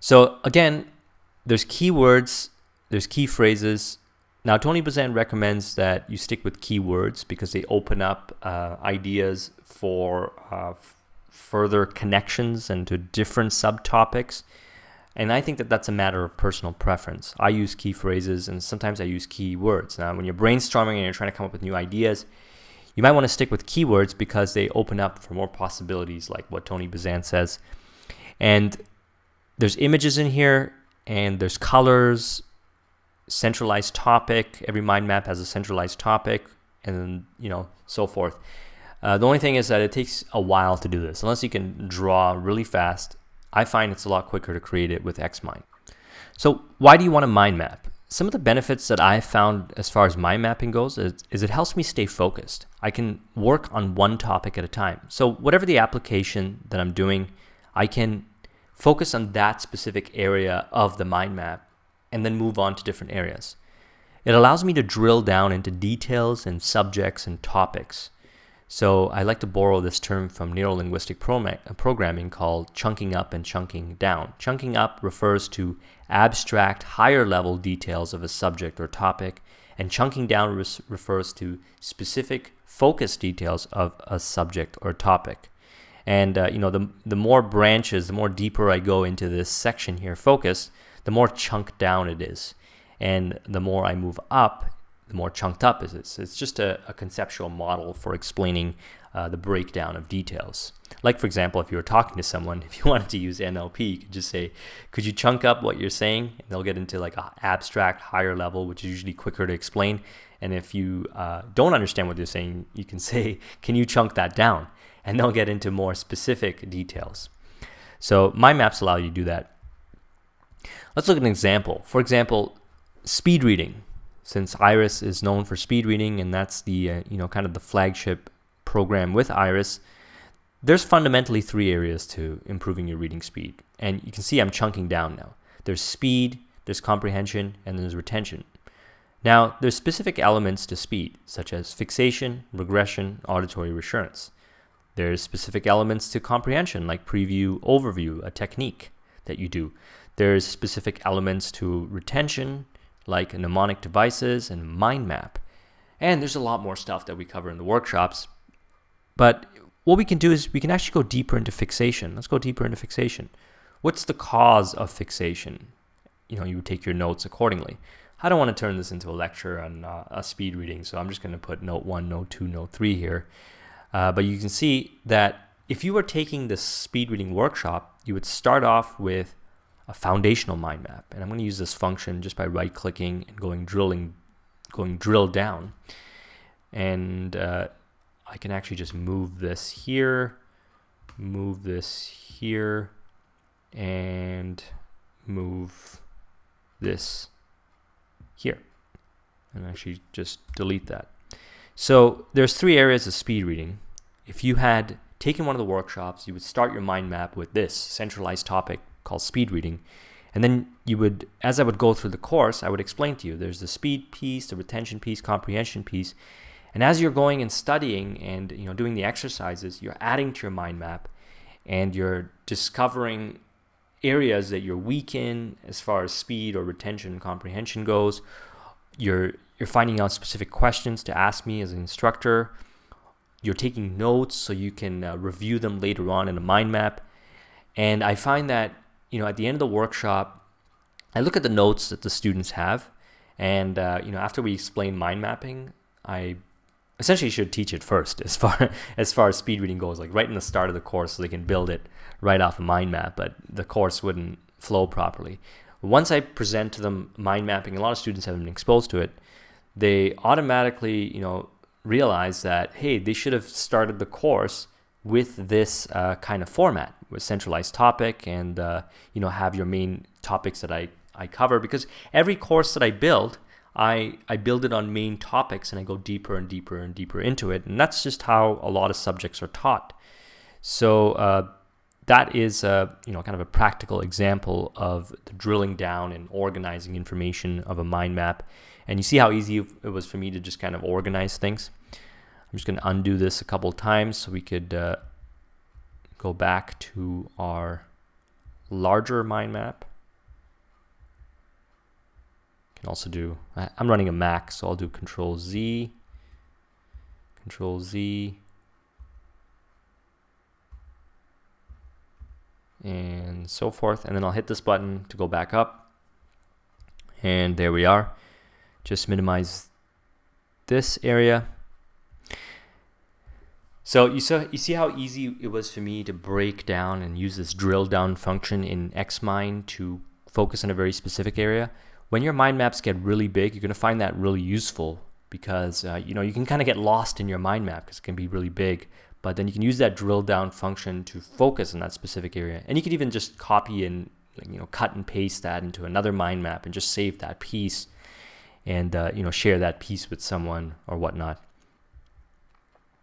So again, there's keywords, there's key phrases. Now, Tony Buzan recommends that you stick with keywords because they open up ideas for further connections and to different subtopics. And I think that that's a matter of personal preference. I use key phrases and sometimes I use keywords. Now, when you're brainstorming and you're trying to come up with new ideas, you might want to stick with keywords because they open up for more possibilities, like what Tony Buzan says. And there's images in here, and there's colors, centralized topic. Every mind map has a centralized topic, and then, so forth. The only thing is that it takes a while to do this. Unless you can draw really fast, I find it's a lot quicker to create it with Xmind. So why do you want a mind map? Some of the benefits that I've found as far as mind mapping goes is it helps me stay focused. I can work on one topic at a time. So whatever the application that I'm doing, I can focus on that specific area of the mind map and then move on to different areas. It allows me to drill down into details and subjects and topics. So I like to borrow this term from neuro-linguistic programming called chunking up and chunking down. Chunking up refers to abstract, higher-level details of a subject or topic, and chunking down refers to specific, focused details of a subject or topic. And the more branches, the more deeper I go into this section here, focus, the more chunked down it is. And the more I move up, the more chunked up it is. It's just a conceptual model for explaining the breakdown of details. Like, for example, if you were talking to someone, if you wanted to use NLP, you could just say, could you chunk up what you're saying? And they'll get into like an abstract, higher level, which is usually quicker to explain. And if you don't understand what they're saying, you can say, can you chunk that down? And they'll get into more specific details. So mind maps allow you to do that. Let's look at an example. For example, speed reading. Since Iris is known for speed reading, and that's the kind of the flagship program with Iris, there's fundamentally 3 areas to improving your reading speed. And you can see I'm chunking down now. There's speed, there's comprehension, and there's retention. Now, there's specific elements to speed, such as fixation, regression, auditory reassurance. There's specific elements to comprehension, like preview, overview, a technique that you do. There's specific elements to retention, like mnemonic devices and mind map. And there's a lot more stuff that we cover in the workshops. But what we can do is we can actually go deeper into fixation. Let's go deeper into fixation. What's the cause of fixation? You would take your notes accordingly. I don't want to turn this into a lecture on a speed reading, so I'm just going to put note 1, note 2, note 3 here. But you can see that if you were taking this speed reading workshop, you would start off with a foundational mind map. And I'm going to use this function just by right-clicking and going drill down. And I can actually just move this here, and move this here. And actually just delete that. So there's 3 areas of speed reading. If you had taken one of the workshops, you would start your mind map with this centralized topic called speed reading. And then you would, as I would go through the course, I would explain to you, there's the speed piece, the retention piece, comprehension piece. And as you're going and studying and doing the exercises, you're adding to your mind map and you're discovering areas that you're weak in as far as speed or retention and comprehension goes. You're finding out specific questions to ask me as an instructor. You're taking notes so you can review them later on in a mind map. And I find that at the end of the workshop, I look at the notes that the students have, and after we explain mind mapping, I essentially should teach it first as far as speed reading goes, like right in the start of the course, so they can build it right off a mind map, but the course wouldn't flow properly. Once I present to them mind mapping, a lot of students haven't been exposed to it, they automatically realize that, hey, they should have started the course with this kind of format, with centralized topic and have your main topics that I cover, because every course that I build, I build it on main topics and I go deeper and deeper and deeper into it, and that's just how a lot of subjects are taught. So that is kind of a practical example of the drilling down and organizing information of a mind map. And you see how easy it was for me to just kind of organize things. I'm just going to undo this a couple times so we could go back to our larger mind map. can also do, I'm running a Mac, so I'll do Control Z, and so forth. And then I'll hit this button to go back up. And there we are. Just minimize this area. So you see how easy it was for me to break down and use this drill down function in Xmine to focus on a very specific area. When your mind maps get really big, you're going to find that really useful because you know, you can kind of get lost in your mind map because it can be really big. But then you can use that drill down function to focus on that specific area. And you could even just copy and, you know, cut and paste that into another mind map and just save that piece and you know, share that piece with someone or whatnot.